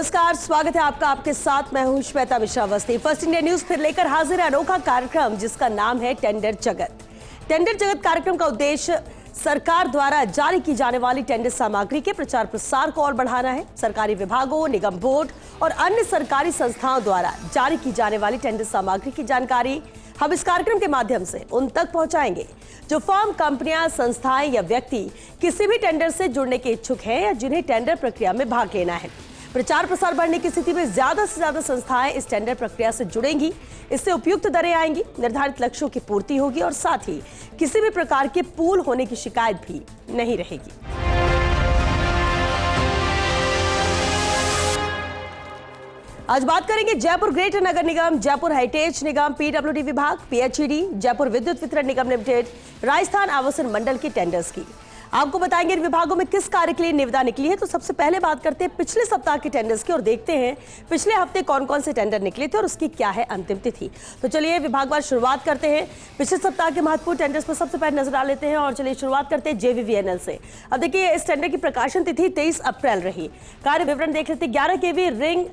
नमस्कार, स्वागत है आपका। आपके साथ मैं हूं Shweta Mishra Awasthi. First India news फिर लेकर हाजिर है अनोखा कार्यक्रम जिसका नाम है टेंडर जगत। टेंडर जगत कार्यक्रम का उद्देश्य सरकार द्वारा जारी की जाने वाली टेंडर सामग्री के प्रचार प्रसार को और बढ़ाना है। सरकारी विभागों, निगम बोर्ड और अन्य सरकारी संस्थाओं द्वारा जारी की जाने वाली टेंडर सामग्री की जानकारी हम इस कार्यक्रम के माध्यम से उन तक पहुंचाएंगे जो फर्म, कंपनियां, संस्थाएं या व्यक्ति किसी भी टेंडर से जुड़ने के इच्छुक हैं या जिन्हें टेंडर प्रक्रिया में भाग लेना है। प्रचार प्रसार बढ़ने की स्थिति में ज्यादा से ज्यादा संस्थाएं इस टेंडर प्रक्रिया से जुड़ेंगी। इससे उपयुक्त दरें आएंगी, निर्धारित लक्ष्यों की पूर्ति होगी और साथ ही किसी भी प्रकार के पूल होने की शिकायत भी नहीं रहेगी। आज बात करेंगे जयपुर ग्रेटर नगर निगम, जयपुर हेरिटेज निगम, पीडब्ल्यूडी विभाग, पीएचईडी, जयपुर विद्युत वितरण निगम लिमिटेड, राजस्थान आवासन मंडल के टेंडर्स की। आपको बताएंगे इन विभागों में किस कार्य के लिए निविदा निकली है। तो सबसे पहले बात करते हैं पिछले सप्ताह के टेंडर्स की और देखते हैं पिछले हफ्ते कौन कौन से टेंडर निकले थे और उसकी क्या है अंतिम तिथि। तो चलिए विभागवार शुरुआत करते हैं। पिछले सप्ताह के महत्वपूर्ण टेंडर्स पर सबसे पहले नजर डाल लेते हैं और चलिए शुरुआत करते हैं जेवीवीएनएल से। अब देखिए इस टेंडर की प्रकाशन तिथि 23 अप्रैल रही। कार्य विवरण देख लेते हैं। 11 केवी रिंग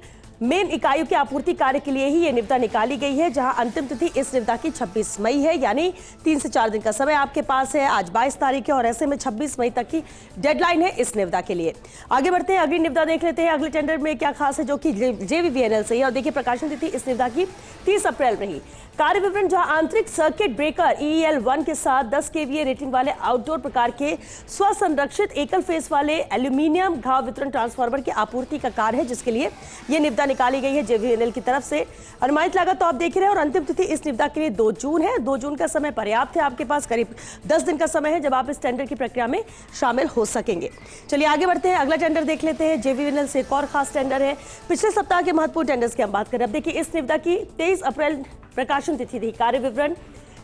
मेन इकाइयों की आपूर्ति कार्य के लिए ही ये निविदा निकाली गई है, जहां अंतिम तिथि इस निविदा की 26 मई है, यानी 3 से 4 दिन का समय आपके पास है। आज 22 तारीख है और ऐसे में 26 मई तक की डेडलाइन है इस निविदा के लिए। आगे बढ़ते हैं, अगली निविदा देख लेते हैं। अगले टेंडर में क्या खास है जो कि जेवीवीएनएल से है और देखिए प्रकाशन तिथि इस निविदा की 30 अप्रैल रही। कार्य विवरण, जहां आंतरिक सर्किट ब्रेकर EEL1 के साथ 10 केवीए रेटिंग वाले आउटडोर प्रकार के स्वसंरक्षित एकल फेस वाले एल्यूमिनियम घाव वितरण ट्रांसफार्मर की आपूर्ति का कार्य है, जिसके लिए यह निविदा निकाली गई है जेवीवीएनएल की तरफ से। अनुमानित लागत तो आप देख रहे हैं और अंतिम तिथि इस निविदा के लिए 2 जून है। 2 जून का समय पर्याप्त है, आपके पास करीब 10 दिन का समय है जब आप इस टेंडर की प्रक्रिया में शामिल हो सकेंगे। चलिए आगे बढ़ते हैं, अगला टेंडर देख लेते हैं। जेवीवीएनएल से एक और खास टेंडर है। पिछले सप्ताह के महत्वपूर्ण टेंडर्स की हम बात करें। अब देखिए इस निविदा की 23 अप्रैल प्रकाशन तिथि थी। कार्य विवरण,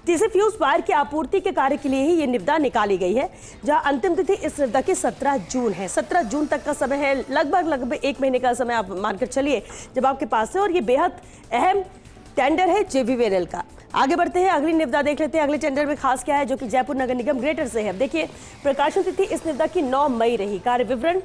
टीसी फ्यूज वायर की आपूर्ति के कार्य के लिए ही ये निविदा निकाली गई है, जहां अंतिम तिथि इस निविदा की 17 जून है। 17 जून तक का समय है, लगभग 1 महीने का समय आप मानकर चलिए जब आपके पास है और ये बेहद अहम टेंडर है जेवीवीएनएल का। आगे बढ़ते हैं, अगली निविदा देख लेते हैं। अगले टेंडर में खास क्या है जो कि जयपुर नगर निगम ग्रेटर से है। देखिए प्रकाशन तिथि इस निविदा की 9 मई रही। कार्य विवरण,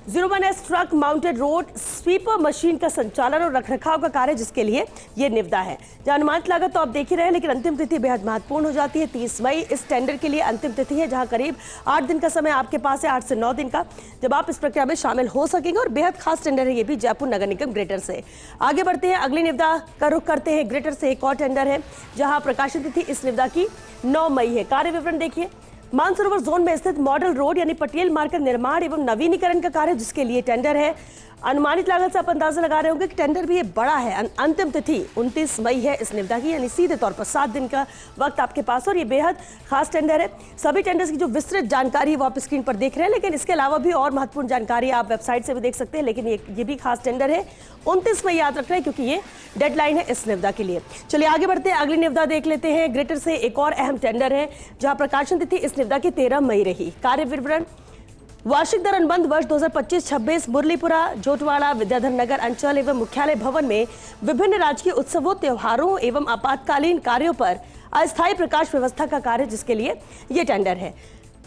01S truck mounted road sweeper machine का संचालन और रखरखाव का कार्य, जिसके लिए यह निविदा है। जहां अनुमानित लागत तो आप देख ही रहे हैं, लेकिन अंतिम तिथि बेहद महत्वपूर्ण हो जाती है। 30 मई इस टेंडर के लिए अंतिम तिथि है, जहां करीब 8 दिन का समय आपके पास है, 8 से 9 दिन का, जब आप इस प्रक्रिया में शामिल हो सकेंगे और बेहद खास टेंडर है ये भी जयपुर नगर निगम ग्रेटर से। आगे बढ़ते हैं, अगली निविदा का रुख करते हैं। ग्रेटर से एक और टेंडर है, जहां प्रकाशन तिथि इस निविदा की 9 मई है। कार्य विवरण देखिए, मानसरोवर जोन में स्थित मॉडल रोड यानी पटेल मार्ग का निर्माण एवं नवीनीकरण का कार्य, जिसके लिए टेंडर है। अनुमानित लागत से आप अंदाजा लगा रहे होंगे कि टेंडर भी ये बड़ा है। अंतिम तिथि 29 मई है इस निविदा की, यानी सीधे तौर पर 7 दिन का वक्त आपके पास और ये बेहद खास टेंडर है। सभी टेंडर्स की जो विस्तृत जानकारी है वो आप स्क्रीन पर देख रहे हैं, लेकिन इसके अलावा भी और महत्वपूर्ण जानकारी आप वेबसाइट से भी देख सकते हैं। लेकिन ये भी खास टेंडर है, 29 मई याद रख रहे हैं क्योंकि ये डेडलाइन है इस निविदा के लिए। चलिए आगे बढ़ते हैं, अगली निविदा देख लेते हैं। ग्रेटर से एक और अहम टेंडर है, जहां प्रकाशन तिथि इस निविदा की 13 मई रही। कार्य विवरण, वार्षिक दर अनुबंध वर्ष 2025-26 मुरलीपुरा जोटवाड़ा विद्याधर नगर अंचल एवं मुख्यालय भवन में विभिन्न राजकीय उत्सवों, त्योहारों एवं आपातकालीन कार्यों पर अस्थायी प्रकाश व्यवस्था का कार्य, जिसके लिए ये टेंडर है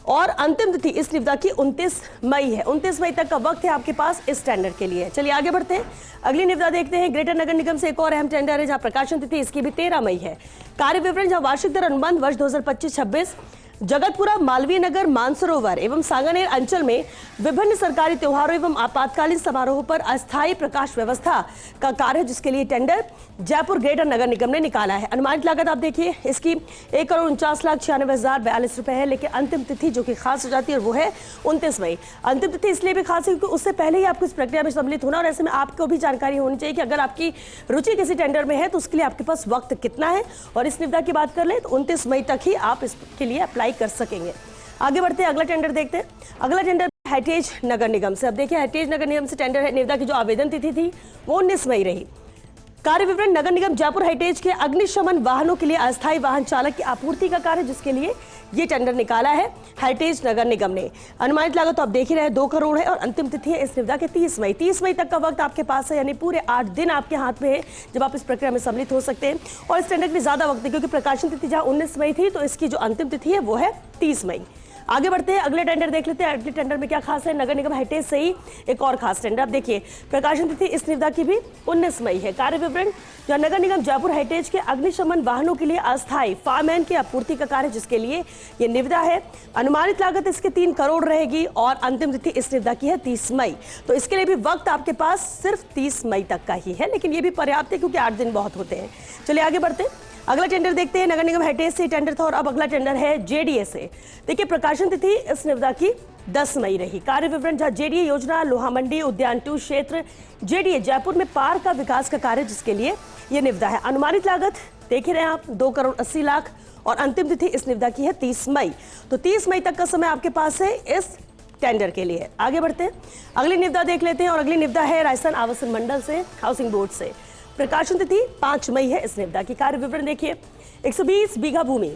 और अंतिम तिथि इस निविदा की 29 मई है। 29 मई तक का वक्त है आपके पास इस टेंडर के लिए। चलिए आगे बढ़ते हैं, अगली निविदा देखते हैं। ग्रेटर नगर निगम से एक और अहम टेंडर है, जहां प्रकाशन तिथि इसकी भी 13 मई है। कार्य विवरण, जहां वार्षिक दर अनुबंध वर्ष 2025-26 जगतपुरा, मालवीय नगर, मानसरोवर एवं सांगानेर अंचल में विभिन्न सरकारी त्योहारों एवं आपातकालीन समारोहों पर अस्थायी प्रकाश व्यवस्था का कार्य, जिसके लिए टेंडर जयपुर ग्रेटर नगर निगम ने निकाला है। अनुमानित लागत आप देखिए इसकी 1,49,96,042 रुपए है, लेकिन अंतिम तिथि जो कि खास हो जाती है वो है 29 मई। अंतिम तिथि इसलिए भी खास है क्योंकि उससे पहले ही आपको इस प्रक्रिया में सम्मिलित होना और ऐसे में आपको भी जानकारी होनी चाहिए कि अगर आपकी रुचि किसी टेंडर में है तो उसके लिए आपके पास वक्त कितना है। और इस निविदा की बात कर ले तो 29 मई तक ही आप इसके लिए अप्लाई कर सकेंगे। आगे बढ़ते हैं, अगला टेंडर देखते हैं। अगला टेंडर हेरिटेज नगर निगम से। अब देखिए हेरिटेज नगर निगम से टेंडर है, निविदा की जो आवेदन तिथि थी वो 19 मई रही। कार्य विवरण, नगर निगम जयपुर हेरिटेज के अग्निशमन वाहनों के लिए अस्थायी वाहन चालक की आपूर्ति का कार्य, जिसके लिए ये टेंडर निकाला है हेरिटेज नगर निगम ने। अनुमानित लागत तो आप देख ही रहे हैं 2 करोड़ है और अंतिम तिथि है इस निविदा के 30 मई। 30 मई तक का वक्त आपके पास है, यानी पूरे 8 दिन आपके हाथ में है जब आप इस प्रक्रिया में सम्मिलित हो सकते हैं। और इस टेंडर में ज्यादा वक्त है क्योंकि प्रकाशन तिथि जहां 19 मई थी तो इसकी जो अंतिम तिथि है वो है 30 मई। आगे बढ़ते हैं, अगले टेंडर देख लेते हैं। अगले टेंडर में क्या खास है? नगर निगम हेरिटेज से ही एक और खास टेंडर। अब देखिए, प्रकाशन तिथि इस निविदा की भी 19 मई है। कार्य विवरण, जो नगर निगम जयपुर हेरिटेज के अग्निशमन वाहनों के लिए अस्थायी फायरमैन की आपूर्ति का कार्य, जिसके लिए ये निविदा है। अनुमानित लागत इसके 3 करोड़ रहेगी और अंतिम तिथि इस निविदा की है 30 मई। तो इसके लिए भी वक्त आपके पास सिर्फ 30 मई तक का ही है, लेकिन ये भी पर्याप्त है क्योंकि 8 दिन बहुत होते हैं। चलिए आगे बढ़ते हैं, अगला टेंडर देखते हैं। नगर निगम हेरिटेज से टेंडर था और अब अगला टेंडर है जेडीए से। देखिए, प्रकाशन तिथि इस निविदा की 10 मई रही। कार्य विवरण, जहां जेडीए योजना लोहा मंडी उद्यान 2 क्षेत्र जेडीए जयपुर में पार्क का विकास का कार्य, जिसके लिए यह निविदा है। अनुमानित लागत देख ही रहे हैं आप, 2 करोड़ 80 लाख और अंतिम तिथि इस निविदा की है 30 मई। तो 30 मई तक का समय आपके पास है इस टेंडर के लिए। आगे बढ़ते हैं, अगली निविदा देख लेते हैं और अगली निविदा है राजस्थान आवासन मंडल से, हाउसिंग बोर्ड से। प्रकाशन तिथि 5 मई है इस निविदा की। कार्य विवरण देखिए, 120 बीघा भूमि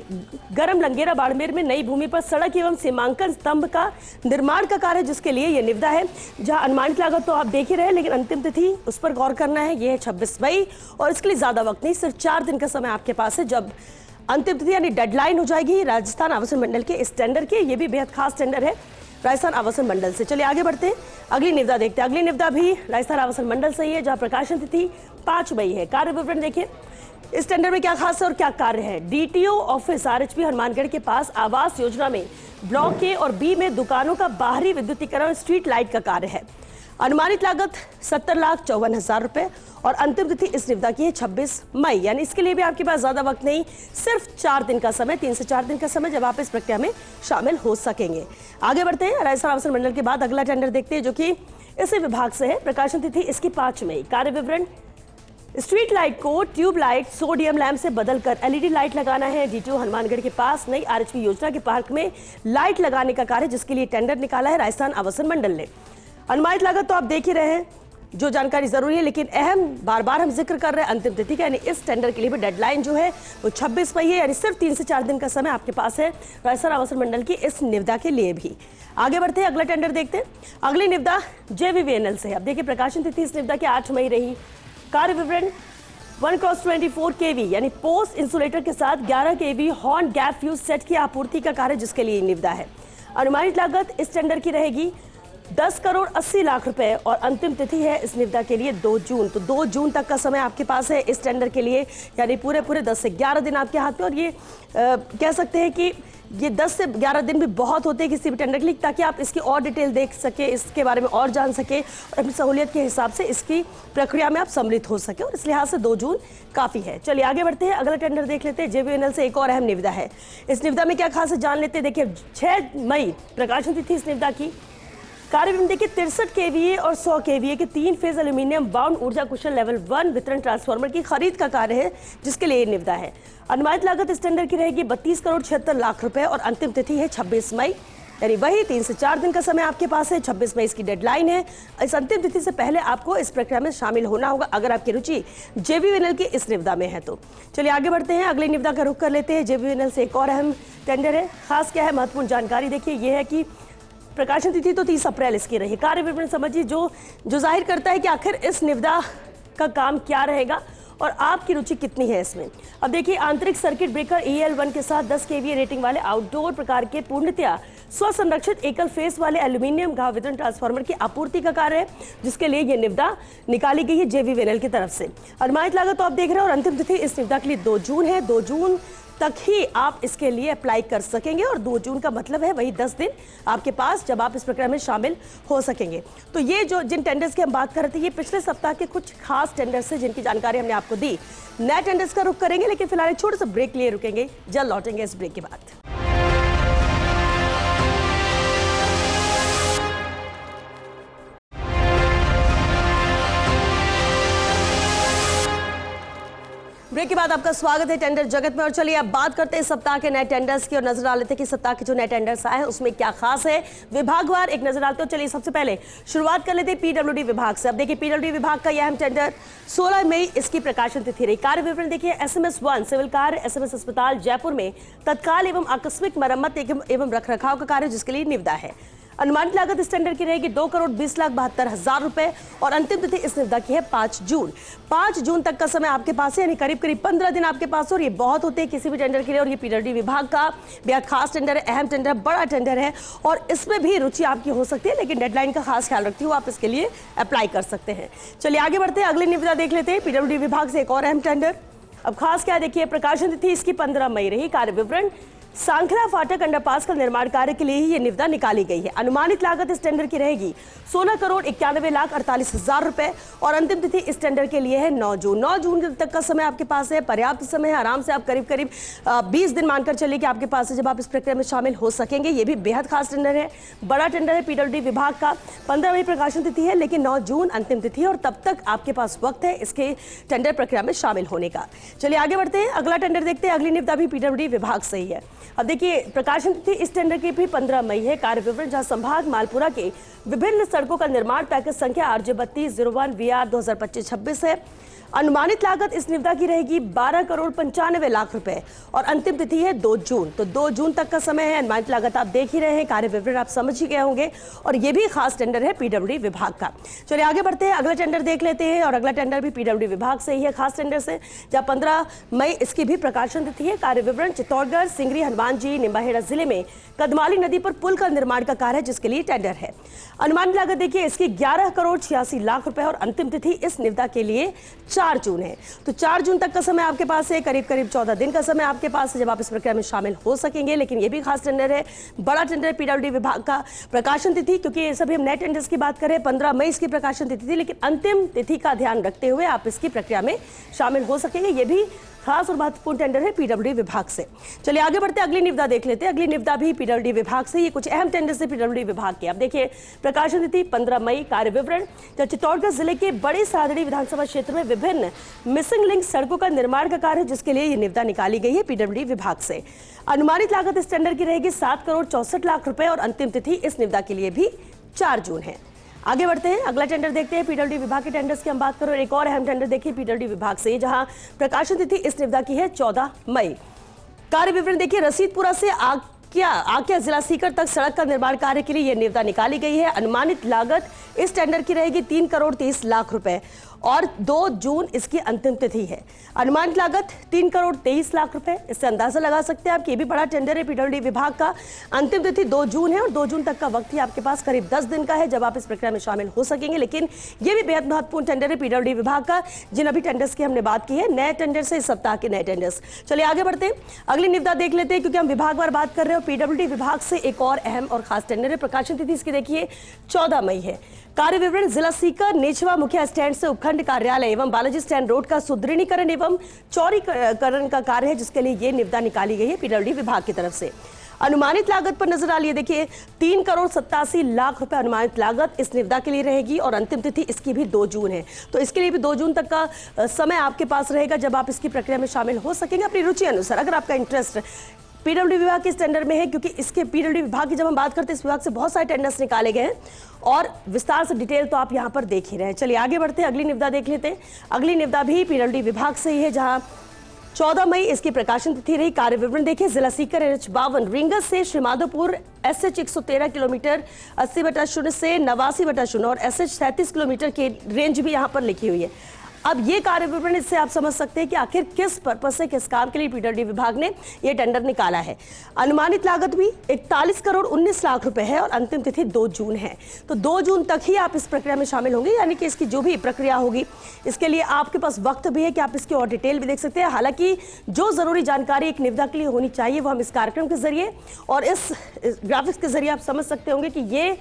गरम लंगेरा बाड़मेर में नई भूमि पर सड़क एवं सीमांकन स्तंभ का निर्माण का कार्य, जिसके लिए यह निविदा है। जहां अनुमानित लागत तो आप देख ही रहे हैं, लेकिन अंतिम तिथि उस पर गौर करना है, यह है 26 मई और इसके लिए ज्यादा वक्त नहीं, सिर्फ 4 दिन का समय आपके पास है जब अंतिम तिथि यानी डेडलाइन हो जाएगी राजस्थान आवासन मंडल के इस टेंडर के। ये भी बेहद खास टेंडर है राजस्थान आवासन मंडल से। चलिए आगे बढ़ते हैं, अगली निविदा देखते हैं। अगली निविदा भी राजस्थान आवासन मंडल से ही है, जहां प्रकाशन तिथि 5 मई है। कार्य विवरण देखिए, इस टेंडर में क्या खास है और क्या कार्य है? डीटीओ ऑफिस आरएचपी हनुमानगढ़ के पास आवास योजना में ब्लॉक ए और बी में दुकानों का बाहरी विद्युतीकरण और स्ट्रीट लाइट का कार्य है। अनुमानित लागत 70,54,000 रुपए और अंतिम तिथि इस निविदा की है 26 मई। यानी इसके लिए भी आपके पास ज्यादा वक्त नहीं, सिर्फ 4 दिन का समय, 3 से 4 दिन का समय, जब आप इस प्रक्रिया में शामिल हो सकेंगे। आगे बढ़ते हैं, राजस्थान आवासन मंडल के बाद अगला टेंडर देखते हैं, जो कि इसी विभाग से है। प्रकाशन तिथि इसकी 5 मई। कार्य विवरण, स्ट्रीट लाइट को ट्यूब लाइट सोडियम लैंप से बदलकर एलईडी लाइट लगाना है। डीटीओ हनुमानगढ़ के पास नई आरएचपी योजना के पार्क में लाइट लगाने का कार्य, जिसके लिए टेंडर निकाला है राजस्थान आवासन मंडल ने। अनुमानित लागत तो आप देख ही रहे हैं, जो जानकारी जरूरी है, लेकिन अहम बार बार हम जिक्र कर रहे हैं अंतिम तिथि का, यानी इस टेंडर के लिए भी डेडलाइन जो है वो 26 मई है। यानी सिर्फ 3 से 4 दिन का समय आपके पास है राजस्थान आवासन मंडल की इस निविदा के लिए भी। आगे बढ़ते हैं, अगला टेंडर देखते हैं। अगली निविदा जेवीवीएनएल से है। अब देखिए, प्रकाशन तिथि इस निविदा की 8 मई रही। कार्य विवरण, 1x24 kV यानी पोस्ट इंसुलेटर के साथ 11 kV horn gap fuse set की आपूर्ति का कार्य, जिसके लिए निविदा है। अनुमानित लागत इस टेंडर की रहेगी 10 करोड़ 80 लाख रुपए और अंतिम तिथि है इस निविदा के लिए 2 जून। तो 2 जून तक का समय आपके पास है इस टेंडर के लिए, यानी पूरे 10 से 11 दिन आपके हाथ में। और ये कह सकते हैं कि ये 10 से 11 दिन भी बहुत होते हैं किसी भी टेंडर के लिए, ताकि आप इसकी और डिटेल देख सके, इसके बारे में और जान सके और अपनी सहूलियत के हिसाब से इसकी प्रक्रिया में आप सम्मिलित हो सके, और इस लिहाज से 2 जून काफी है। चलिए आगे बढ़ते हैं, अगला टेंडर देख लेते हैं। जेवीएनएल से एक और अहम निविदा है। इस निविदा में क्या खास है जान लेते हैं। देखिए, 6 मई प्रकाशन तिथि इस निविदा की। कार्य विवरण देखिए, 63 kVA और 100 kVA के 3 फेज एल्यूमिनियम बाउंड ऊर्जा कुशल लेवल 1 वितरण ट्रांसफार्मर की खरीद का कार्य है, जिसके लिए निविदा है। अनुमानित लागत इस टेंडर की रहेगी 32 करोड़ 76 लाख रुपए और अंतिम तिथि है 26 मई। यानी वही 3 से 4 दिन का समय आपके पास है। 26 मई इसकी डेडलाइन है। इस अंतिम तिथि से पहले आपको इस प्रक्रिया में शामिल होना होगा, अगर आपकी रुचि जेवीवीएनएल की इस निविदा में है तो। चलिए आगे बढ़ते हैं, अगली निविदा का रुख कर लेते हैं। जेवीवीएनएल से एक और अहम टेंडर है। खास क्या है, महत्वपूर्ण जानकारी देखिए, यह है कि प्रकाशन तिथि तो 30 अप्रैल इसकी रही। कार्य विवरण समझिए, जो जाहिर करता है कि आखिर इस निविदा का काम क्या रहेगा और आपकी रुचि कितनी है इसमें। अब देखिए, आंतरिक सर्किट ब्रेकर EL1 के साथ 10 kVA रेटिंग वाले आउटडोर प्रकार के पूर्णतया स्वसंरक्षित एकल फेस वाले एल्यूमिनियम घाव वितरण ट्रांसफार्मर की आपूर्ति का कार्य है, जिसके लिए यह निविदा निकाली गई है जेवीवीएनएल की तरफ से। अनुमानित लागत तो आप देख रहे हैं और अंतिम तिथि इस निविदा के लिए 2 जून है। 2 जून तक ही आप इसके लिए अप्लाई कर सकेंगे और 2 जून का मतलब है वही 10 दिन आपके पास, जब आप इस प्रक्रिया में शामिल हो सकेंगे। तो ये जो जिन टेंडर्स की हम बात कर रहे थे, ये पिछले सप्ताह के कुछ खास टेंडर्स हैं जिनकी जानकारी हमने आपको दी। नए टेंडर्स का रुख करेंगे, लेकिन फिलहाल एक छोटे से ब्रेक लिए रुकेंगे, जल्द लौटेंगे इस ब्रेक के बाद। ब्रेक के बाद आपका स्वागत है टेंडर जगत में। और चलिए अब बात करते हैं सप्ताह के नए टेंडर्स की और नजर डाल लेते हैं कि सप्ताह के जो नए टेंडर्स आए हैं उसमें क्या खास है। विभागवार एक नजर डालते हो। चलिए सबसे पहले शुरुआत कर लेते हैं पीडब्ल्यूडी विभाग से। अब देखिए, पीडब्ल्यूडी विभाग का यह अहम टेंडर 16 मई इसकी प्रकाशन तिथि रही। कार्य विवरण देखिए, SMS1 सिविल कार्य SMS अस्पताल जयपुर में तत्काल एवं आकस्मिक मरम्मत एवं रखरखाव का कार्य, जिसके लिए निविदा है। अनुमानित लागत इस टेंडर की रहेगी 2,20,72,000 रुपए और अंतिम तिथि इस निविदा की है 5 जून। 5 जून तक का समय आपके पास है, यानी करीब करीब 15 दिन आपके पास, और ये बहुत होते हैं किसी भी टेंडर के लिए। और ये पीडब्ल्यूडी विभाग का बेहद खास टेंडर है, अहम टेंडर, बड़ा टेंडर है और इसमें भी रुचि आपकी हो सकती है, लेकिन डेडलाइन का खास ख्याल रखती हूँ, आप इसके लिए अप्लाई कर सकते हैं। चलिए आगे बढ़ते हैं, अगली निविदा देख लेते हैं पीडब्ल्यूडी विभाग से एक और अहम टेंडर। अब खास क्या देखिए, प्रकाशन तिथि इसकी 15 मई रही। कार्य विवरण, सांखला फाटक अंडरपास का निर्माण कार्य के लिए ही ये निविदा निकाली गई है। अनुमानित लागत इस टेंडर की रहेगी 16,91,48,000 रुपए और अंतिम तिथि इस टेंडर के लिए है 9 जून। 9 जून तक का समय आपके पास है, पर्याप्त समय है, आराम से आप करीब करीब 20 दिन मानकर चलिए कि आपके पास है जब आप इस प्रक्रिया में शामिल हो सकेंगे। ये भी बेहद खास टेंडर है, बड़ा टेंडर है पीडब्ल्यूडी विभाग का। 15 मई प्रकाशन तिथि है, लेकिन 9 जून अंतिम तिथि है और तब तक आपके पास वक्त है इसके टेंडर प्रक्रिया में शामिल होने का। चलिए आगे बढ़ते हैं, अगला टेंडर देखते हैं। अगली निविदा भी पीडब्ल्यूडी विभाग से ही है। अब देखिए, प्रकाशन तिथि इस टेंडर की भी 15 मई है। कार्य विवरण, जहां संभाग मालपुरा के विभिन्न सड़कों का निर्माण पैकेज संख्या RJ3201 VR 2025-26 है। अनुमानित लागत इस निविदा की रहेगी 12,95,00,000 रुपए और अंतिम तिथि है 2 जून। तो 2 जून तक का समय है। अनुमानित लागत आप देख ही रहे हैं, कार्य विवरण आप समझ ही गए होंगे और ये भी खास टेंडर है पीडब्ल्यूडी विभाग का। चलिए आगे बढ़ते हैं, अगला टेंडर देख लेते हैं और अगला टेंडर भी पीडब्ल्यूडी विभाग से ही है, खास टेंडर से, जहां 15 मई इसकी भी प्रकाशन तिथि है। कार्य विवरण, चित्तौड़गढ़ सिंगरी हनुमान जी निम्बाहेड़ा जिले में कदमाली नदी पर पुल का निर्माण का कार्य है, जिसके लिए टेंडर है। अनुमानित लागत देखिए इसकी 11,86,00,000 रुपए और अंतिम तिथि इस निविदा के लिए 4 जून है। तो 4 जून तक का समय आपके पास है, करीब करीब 14 दिन का समय आपके पास है जब आप इस प्रक्रिया में शामिल हो सकेंगे। लेकिन ये भी खास टेंडर है, बड़ा टेंडर है पीडब्ल्यूडी विभाग का। प्रकाशन तिथि, क्योंकि सभी हम नए टेंडर्स की बात करें, 15 मई इसकी प्रकाशन तिथि थी, लेकिन अंतिम तिथि का ध्यान रखते हुए आप इसकी प्रक्रिया में शामिल हो सकेंगे। ये भी खास और महत्वपूर्ण टेंडर है पीडब्ल्यूडी विभाग से। चलिए आगे बढ़ते हैं, अगली निविदा देख लेते हैं। अगली निविदा भी पीडब्ल्यूडी विभाग से, ये कुछ अहम टेंडर से पीडब्ल्यूडी विभाग के। अब देखिए, प्रकाशन तिथि 15 मई। कार्य विवरण, चित्तौड़गढ़ जिले के बड़े सादड़ी विधानसभा क्षेत्र में विभिन्न मिसिंग लिंक सड़कों का निर्माण का कार्य है, जिसके लिए ये निविदा निकाली गई है पीडब्ल्यूडी विभाग से। अनुमानित लागत इस टेंडर की रहेगी 7,64,00,000 रुपए और अंतिम तिथि इस निविदा के लिए भी 4 जून है। आगे बढ़ते हैं, अगला टेंडर देखते हैं। पीडब्ल्यूडी विभाग के टेंडर्स की हम बात करें, एक और अहम टेंडर देखिए पीडब्ल्यूडी विभाग से, जहां प्रकाशन तिथि इस निविदा की है 14 मई। कार्य विवरण देखिए, रसीदपुरा से आकिया जिला सीकर तक सड़क का निर्माण कार्य के लिए यह निविदा निकाली गई है। अनुमानित लागत इस टेंडर की रहेगी 3,30,00,000 रुपए और 2 जून इसकी अंतिम तिथि है। अनुमानित लागत 3,23,00,000 रुपए। इससे अंदाजा लगा सकते हैं आप कि ये भी बड़ा टेंडर है पीडब्ल्यूडी विभाग का। अंतिम तिथि 2 जून है और 2 जून तक का वक्त ही आपके पास करीब 10 दिन का है जब आप इस प्रक्रिया में शामिल हो सकेंगे। लेकिन ये भी बेहद महत्वपूर्ण टेंडर है पीडब्ल्यूडी विभाग का, जिन अभी टेंडर्स की हमने बात की है, नए टेंडर से इस सप्ताह के नए टेंडर्स। चलिए आगे बढ़ते हैं, अगली निविदा देख लेते हैं, क्योंकि हम विभागवार बात कर रहे हैं। पीडब्ल्यूडी विभाग से एक और अहम और खास टेंडर है। प्रकाशन तिथि इसकी देखिए 14 मई है। कार्य विवरण, जिला सीकर नेचवा मुखिया स्टैंड से उपखंड कार्यालय एवं बालाजी स्टैंड रोड का सुदृढ़ीकरण एवं चौड़ीकरण का कार्य है, जिसके लिए ये निविदा निकाली गई है पीडब्ल्यूडी विभाग की तरफ से। अनुमानित लागत पर नजर डालिए, देखिए 3,87,00,000 रुपए अनुमानित लागत इस निविदा के लिए रहेगी और अंतिम तिथि इसकी भी 2 जून है। तो इसके लिए भी 2 जून तक का समय आपके पास रहेगा जब आप इसकी प्रक्रिया में शामिल हो सकेंगे अपनी रुचि अनुसार, अगर आपका इंटरेस्ट पीडब्ल्यूडी विभाग के इस टेंडर में है। क्योंकि इसके पीडब्ल्यूडी विभाग की जब हम बात करते हैं, इस विभाग से बहुत सारे टेंडर्स निकाले गए हैं और विस्तार से डिटेल तो आप यहां पर देख ही रहे हैं। चलिए आगे बढ़ते हैं, अगली निविदा देख लेते हैं। अगली निविदा भी पीडब्ल्यूडी विभाग से ही है, जहां 14 मई इसकी प्रकाशन तिथि रही। कार्य विवरण देखिए, जिला सीकर NH52 रिंगस से श्रीमाधोपुर SH 113 किलोमीटर 80/0 से 89/0 और SH 37 किलोमीटर की रेंज भी यहाँ पर लिखी हुई है। अब ये कार्य विवरण, इससे आप समझ सकते हैं कि आखिर किस पर्पस से, किस काम के लिए पीडब्ल्यूडी विभाग ने ये टेंडर निकाला है। अनुमानित लागत भी 41,19,00,000 रुपए है और अंतिम तिथि 2 जून है। तो 2 जून तक ही आप इस प्रक्रिया में शामिल होंगे, यानी कि इसकी जो भी प्रक्रिया होगी इसके लिए आपके पास वक्त भी है कि आप इसकी और डिटेल भी देख सकते हैं। हालांकि जो जरूरी जानकारी एक निविदा के लिए होनी चाहिए वो हम इस कार्यक्रम के जरिए और इस ग्राफिक्स के जरिए आप समझ सकते होंगे कि ये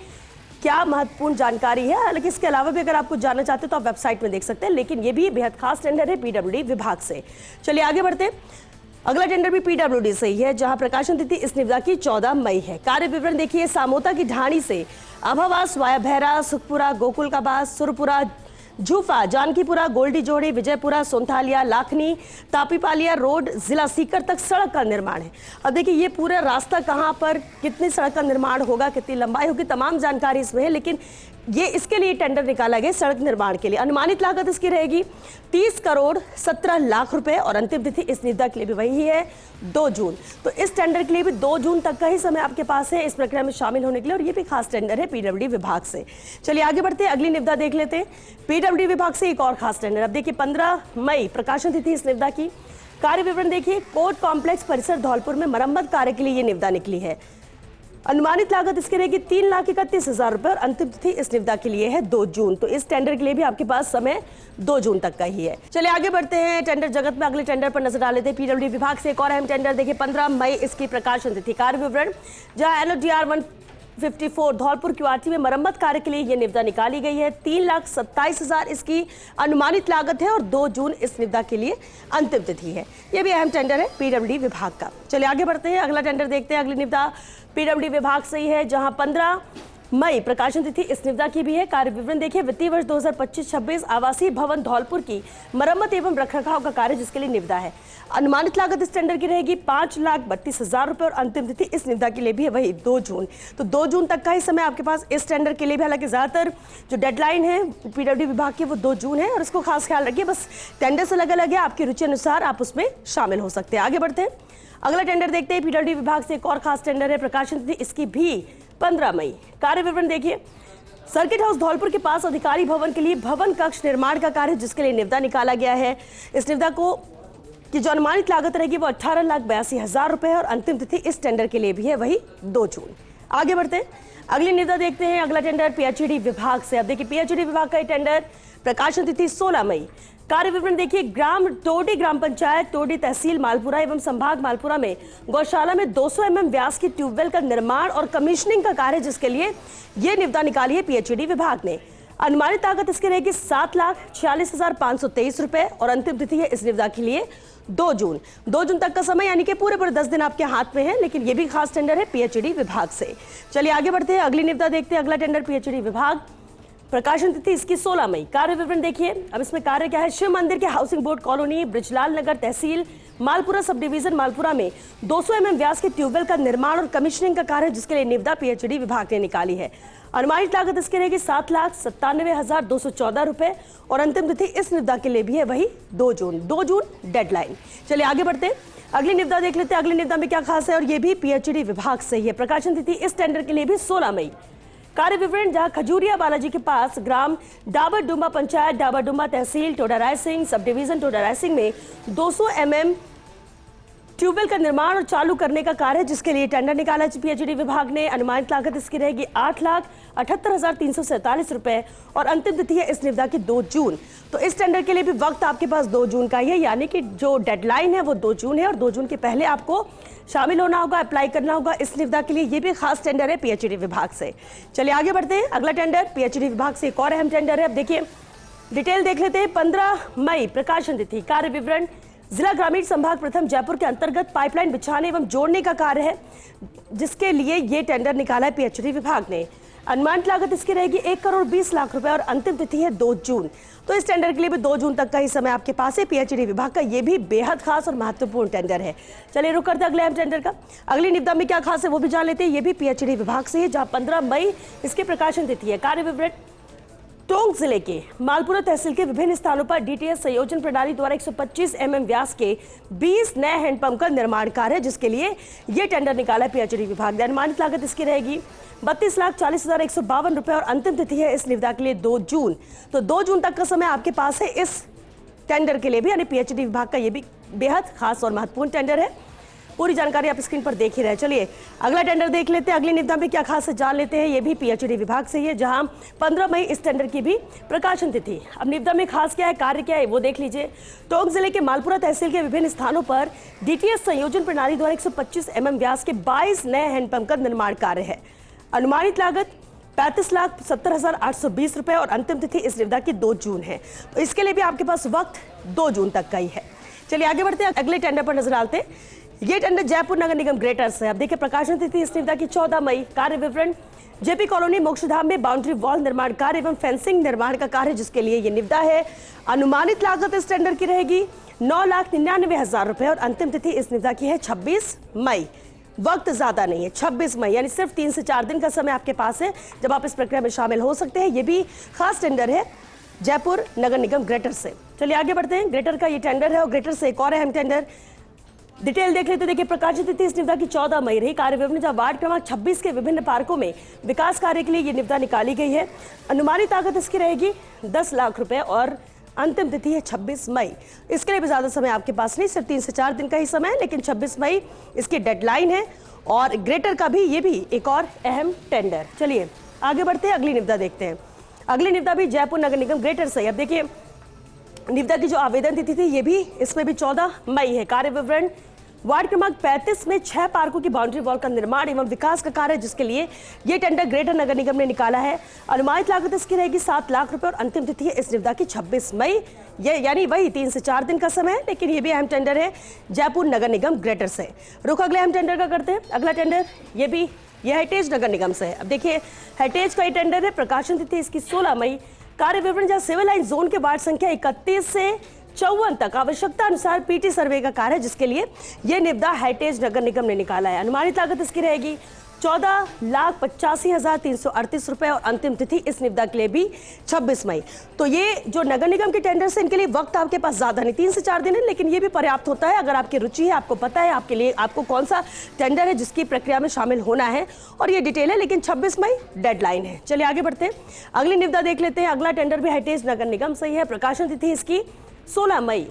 क्या महत्वपूर्ण जानकारी है। हालांकि इसके अलावा भी अगर आप कुछ जानना चाहते हैं तो आप वेबसाइट में देख सकते हैं, लेकिन ये भी बेहद खास टेंडर है पीडब्ल्यूडी विभाग से। चलिए आगे बढ़ते हैं, अगला टेंडर भी पीडब्ल्यूडी से ही है, जहां प्रकाशन तिथि इस निविदा की 14 मई है। कार्य विवरण देखिए, सामोता की ढाणी से अभावास वाया भैरा, सुखपुरा, गोकुल का बास, सुरपुरा, झूफा, जानकीपुरा, गोल्डी जोड़ी, विजयपुरा, सोनथालिया, लाखनी, तापीपालिया रोड, जिला सीकर तक सड़क का निर्माण है। अब देखिए ये पूरा रास्ता कहाँ पर, कितनी सड़क का निर्माण होगा, कितनी लंबाई होगी, तमाम जानकारी इसमें है। लेकिन ये इसके लिए टेंडर निकाला गया सड़क निर्माण के लिए। अनुमानित लागत इसकी रहेगी 30 करोड़ 17 लाख रुपए और अंतिम तिथि इस निविदा के लिए भी वही है 2 जून। तो इस टेंडर के लिए भी 2 जून तक का ही समय आपके पास है इस प्रक्रिया में शामिल होने के लिए और ये भी खास टेंडर है पीडब्ल्यूडी विभाग से। चलिए आगे बढ़ते हैं, अगली निविदा देख लेते हैं। पीडब्ल्यूडी विभाग से एक और खास टेंडर। अब देखिए 15 मई प्रकाशन तिथि इस निविदा की। कार्य विवरण देखिए, कोर्ट कॉम्प्लेक्स परिसर धौलपुर में मरम्मत कार्य के लिए ये निविदा निकली है। अनुमानित लागत इसकी रहेगी 3,31,000 रुपए और अंतिम तिथि इस निविदा के लिए है 2 जून। तो इस टेंडर के लिए भी आपके पास समय 2 जून तक का ही है। चलिए आगे बढ़ते हैं, टेंडर जगत में अगले टेंडर पर नजर डाल लेते हैं। पीडब्ल्यूडी विभाग से एक और अहम टेंडर देखिए, 15 मई इसकी प्रकाशन तिथि। कार्य विवरण, जहां LODR 154 धौलपुर क्यूआरटी में मरम्मत कार्य के लिए यह निविदा निकाली गई है। 3,27,000 इसकी अनुमानित लागत है और 2 जून इस निविदा के लिए अंतिम तिथि है। यह भी अहम टेंडर है पीडब्ल्यूडी विभाग का। चलिए आगे बढ़ते हैं, अगला टेंडर देखते हैं। अगली निविदा पीडब्ल्यूडी विभाग से ही है, जहां 15 मई प्रकाशन तिथि इस निविदा की भी है। कार्य विवरण देखिए, वित्तीय वर्ष 2025-26 आवासीय भवन धौलपुर की मरम्मत एवं रखरखाव का कार्य जिसके लिए निविदा है। अनुमानित लागत इस टेंडर की रहेगी 5,32,000 रुपए और अंतिम तिथि इस निविदा के लिए भी है वही 2 जून। तो 2 जून तक का ही समय आपके पास इस टेंडर के लिए भी। हालांकि ज्यादातर जो डेडलाइन है पीडब्ल्यूडी विभाग की वो 2 जून है और इसको खास ख्याल रखिए, बस टेंडर से अलग अलग है, आपकी रुचि अनुसार आप उसमें शामिल हो सकते हैं। आगे बढ़ते हैं, अगला टेंडर देखते हैं। पीडब्ल्यूडी विभाग से एक और खास टेंडर है, प्रकाशन तिथि इसकी भी 15 मई। कार्य विवरण देखिए, सर्किट हाउस धौलपुर के पास अधिकारी भवन के लिए भवन कक्ष निर्माण का कार्य जिसके लिए निविदा निकाला गया है। इस निविदा को की जो अनुमानित लागत रहेगी वो 18,82,000 रुपए और अंतिम तिथि इस टेंडर के लिए भी है वही 2 जून। आगे बढ़ते हैं, अगली निविदा देखते हैं। अगला टेंडर पीएचईडी विभाग से। अब देखिए पीएचईडी विभाग का टेंडर, प्रकाशन तिथि 16 मई। कार्य विवरण देखिए, टोडी ग्राम पंचायत, टोडी तहसील मालपुरा एवं संभाग मालपुरा में गौशाला में 200 mm व्यास की ट्यूबवेल का निर्माण और कमीशनिंग का कार्य जिसके लिए यह निविदा निकाली है पीएचईडी विभाग ने। अनुमानित लागत इसकी रहेगी 7,46,523 रुपए और अंतिम तिथि है इस निविदा के लिए 2 जून। 2 जून तक का समय, यानी कि पूरे 10 दिन आपके हाथ में है, लेकिन यह भी खास टेंडर है पीएचईडी विभाग से। चलिए आगे बढ़ते हैं, अगली निविदा देखते हैं। अगला टेंडर पीएचईडी विभाग, प्रकाशन तिथि इसकी 16 मई। कार्य विवरण देखिए, अब इसमें कार्य क्या है। शिव मंदिर के हाउसिंग बोर्ड कॉलोनी, ब्रिजलाल नगर तहसील मालपुरा सब डिवीजन मालपुरा में 200 mm व्यास के ट्यूबवेल का निर्माण और कमीशनिंग का कार्य जिसके लिए निविदा पीएचईडी विभाग ने निकाली है। अनुमानित लागत इसकी रहेगी 7,97,214 रुपए और अंतिम तिथि इस निविदा के लिए भी है वही 2 जून। 2 जून डेडलाइन। चलिए आगे बढ़ते हैं, अगली निविदा देख लेते हैं। अगली निविदा में क्या खास है और ये भी पीएचईडी विभाग से ही है। प्रकाशन तिथि इस टेंडर के लिए भी 16 मई। कार्य विवरण, जहां खजूरिया बालाजी के पास ग्राम डाबर डुम्बा पंचायत, डाबर डुम्बा तहसील टोडा रायसिंह सब डिवीजन टोडा रायसिंह में 200 mm ट्यूबवेल का निर्माण और चालू करने का कार्य जिसके लिए टेंडर निकाला पीएचईडी विभाग ने। अनुमानित लागत इसकी रहेगी 8,78,347 रुपए और अंतिम तिथि है इस निविदा की 2 जून। तो इस टेंडर के लिए भी वक्त आपके पास 2 जून का ही है, यानी कि जो डेडलाइन है वो 2 जून है और 2 जून के पहले आपको शामिल होना होगा, अप्लाई करना होगा इस निविदा के लिए। ये भी खास टेंडर है पीएचईडी विभाग से। चलिए आगे बढ़ते हैं, अगला टेंडर पीएचईडी विभाग से एक और अहम टेंडर है। अब देखिए डिटेल देख लेते हैं। 15 मई प्रकाशन तिथि। कार्य विवरण, जिला ग्रामीण संभाग प्रथम जयपुर के अंतर्गत पाइपलाइन बिछाने एवं जोड़ने का कार्य है जिसके लिए ये टेंडर निकाला है पीएचईडी विभाग ने। अनुमानित लागत इसकी रहेगी 1,20 लाख रुपए और अंतिम तिथि है 2 जून। तो इस टेंडर के लिए भी 2 जून तक का ही समय आपके पास है पीएचईडी विभाग का। ये भी बेहद खास और महत्वपूर्ण टेंडर है। चलिए रुक करते अगले अहम टेंडर का। अगली निविदा में क्या खास है वो भी जान लेते हैं। ये भी पीएचईडी विभाग से है, जहां 15 मई इसकी प्रकाशन तिथि है। कार्य विवरण, टोंक जिले के मालपुरा तहसील के विभिन्न स्थानों पर डीटीएस संयोजन प्रणाली द्वारा 125 mm व्यास के 20 नए हैंडपंप का निर्माण कार्य जिसके लिए यह टेंडर निकाला है पीएचईडी विभाग ने। अनुमानित लागत इसकी रहेगी 32,40,152 रुपए और अंतिम तिथि है इस निविदा के लिए 2 जून। तो 2 जून तक का समय आपके पास है इस टेंडर के लिए भी, यानी पीएचईडी विभाग का यह भी बेहद खास और महत्वपूर्ण टेंडर है। पूरी जानकारी आप स्क्रीन पर देख ही रहे। चलिए अगला टेंडर देख लेते हैं। अगली निविदा में क्या खास है जान लेते हैं। ये भी पीएचईडी विभाग से ही है, जहां 15 मई इस टेंडर की भी प्रकाशन तिथि। अब निविदा में खास क्या है, कार्य क्या है वो देख लीजिए। टोंक जिले के मालपुरा तहसील के विभिन्न स्थानों पर डीटीएस संयोजन प्रणाली द्वारा 125 mm व्यास के 22 नए हैंडपंप का निर्माण कार्य है। अनुमानित लागत 35,70,820 रुपए और अंतिम तिथि इस निविदा की 2 जून है। तो इसके लिए भी आपके पास वक्त 2 जून तक का ही है। चलिए आगे बढ़ते हैं, अगले टेंडर पर नजर डालते हैं। ये टेंडर जयपुर नगर निगम ग्रेटर से। अब देखिए प्रकाशन तिथि इस निविदा की 14 मई। कार्य विवरण, जेपी कॉलोनी मोक्षधाम में बाउंड्री वॉल निर्माण कार्य एवं फेंसिंग निर्माण का कार्य जिसके लिए ये निविदा है। अनुमानित लागत इस टेंडर की रहेगी 9,99,000 रुपए और अंतिम तिथि इस निविदा की है 26 मई वक्त ज्यादा नहीं है, 26 मई यानी सिर्फ 3 से 4 दिन का समय आपके पास है जब आप इस प्रक्रिया में शामिल हो सकते हैं। ये भी खास टेंडर है जयपुर नगर निगम ग्रेटर से। चलिए आगे बढ़ते हैं। ग्रेटर का ये टेंडर है और ग्रेटर से एक और अहम टेंडर डिटेल देख लेते। देखिए, प्रकाशित तिथि इस निविदा की 14 मई रही। कार्य विवरण जब वार्ड क्रमांक 26 के विभिन्न पार्कों में विकास कार्य के लिए ये निविदा निकाली गई है। अनुमानित लागत इसकी रहेगी 10 लाख रुपए और अंतिम तिथि है 26 मई। इसके लिए भी ज्यादा समय आपके पास नहीं, सिर्फ 3 से 4 दिन का ही समय है, लेकिन 26 मई इसकी डेडलाइन है। और ग्रेटर का भी ये भी एक और अहम टेंडर। चलिए आगे बढ़ते हैं, अगली निविदा देखते हैं। अगली निविदा भी जयपुर नगर निगम ग्रेटर से। अब देखिए, निविदा की जो आवेदन तिथि थी ये भी इसमें भी 14 मई है। कार्य विवरण वार्ड क्रमांक 35 में 6 पार्कों की बाउंड्री वॉल का निर्माण एवं विकास का कार्य, जिसके लिए ये टेंडर ग्रेटर नगर निगम ने निकाला है। अनुमानित लागत इसकी रहेगी 7 लाख रुपए और अंतिम तिथि है इस निविदा की 26 मई। ये यानी वही 3 से 4 दिन का समय है, लेकिन ये भी अहम टेंडर है जयपुर नगर निगम ग्रेटर से। रुख अगले अहम टेंडर का करते हैं। अगला टेंडर ये भी यह हेरिटेज नगर निगम से है। अब देखिए, हेरिटेज का ये टेंडर है, प्रकाशन तिथि इसकी 16 मई। कार्य विवरण जहां सिविल लाइन जोन के वार्ड संख्या 31 से 54 तक आवश्यकता अनुसार पीटी सर्वे का कार्य, जिसके लिए यह निविदा हेरिटेज नगर निगम ने निकाला है। अनुमानित लागत इसकी रहेगी 14,85,338 रुपए और अंतिम तिथि इस निविदा के लिए भी 26 मई। तो ये जो नगर निगम के टेंडर्स हैं, इनके लिए वक्त आपके पास ज्यादा नहीं, 3 से 4 दिन है, लेकिन ये भी पर्याप्त होता है अगर आपकी रुचि है, आपको पता है आपके लिए आपको कौन सा टेंडर है जिसकी प्रक्रिया में शामिल होना है, और ये डिटेल है, लेकिन 26 मई डेडलाइन है। चलिए आगे बढ़ते हैं, अगली निविदा देख लेते हैं। अगला टेंडर भी हेरिटेज नगर निगम से ही है। प्रकाशन तिथि इसकी 16 मई।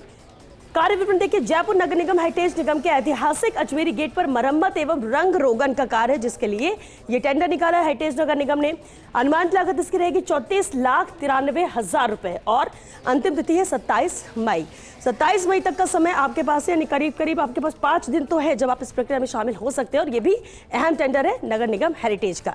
कार्य विवरण देखिए, जयपुर नगर निगम हेरिटेज निगम के ऐतिहासिक अजमेरी गेट पर मरम्मत एवं रंग रोगन का कार्य, जिसके लिए ये टेंडर निकाला है हेरिटेज नगर निगम ने। अनुमानित लागत इसकी रहेगी 34,93,000 रुपए और अंतिम तिथि है 27 मई। 27 मई तक का समय आपके पास है, यानी करीब करीब आपके पास 5 दिन तो है जब आप इस प्रक्रिया में शामिल हो सकते हैं, और ये भी अहम टेंडर है नगर निगम हेरिटेज का।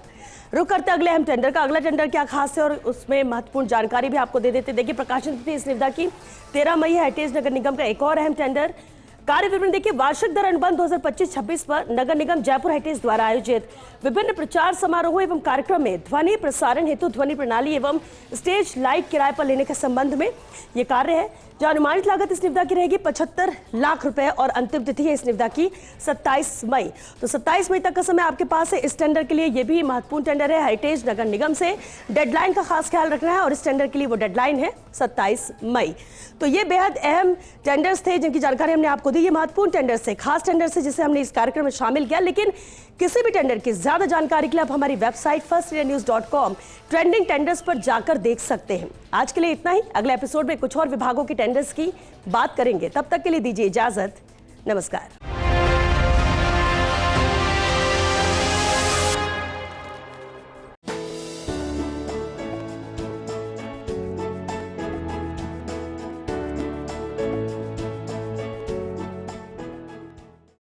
रुक करते अगले अहम टेंडर का। अगला टेंडर क्या खास है और उसमें महत्वपूर्ण जानकारी भी आपको दे देते। देखिए, प्रकाशन तिथि इस निविदा की 13 मई है। हेरिटेज नगर निगम का एक और अहम टेंडर। कार्य विवरण देखिए, वार्षिक दर अनुबंध 2025-26 पर नगर निगम जयपुर हेरिटेज द्वारा आयोजित विभिन्न प्रचार समारोह एवं कार्यक्रम में ध्वनि प्रसारण हेतु ध्वनि प्रणाली एवं स्टेज लाइट किराए पर लेने के संबंध में ये कार्य है, जो अनुमानित लागत इस निविदा की रहेगी 75 लाख रुपए और अंतिम तिथि है इस निविदा की 27 मई। तो 27 मई तक का समय आपके पास है इस टेंडर के लिए। ये भी महत्वपूर्ण टेंडर है हेरिटेज नगर निगम से। डेडलाइन का खास ख्याल रखना है और इस टेंडर के लिए वो डेडलाइन है 27 मई। तो ये बेहद अहम टेंडर्स थे जिनकी जानकारी हमने आपको दी। ये महत्वपूर्ण टेंडर्स थे, खास टेंडर्स थे जिसे हमने इस कार्यक्रम में शामिल किया। लेकिन किसी भी टेंडर की ज्यादा जानकारी के लिए आप हमारी वेबसाइट firstindianews.com ट्रेंडिंग टेंडर्स पर जाकर देख सकते हैं। आज के लिए इतना ही। अगले एपिसोड में कुछ और विभागों के टेंडर्स की बात करेंगे। तब तक के लिए दीजिए इजाजत। नमस्कार।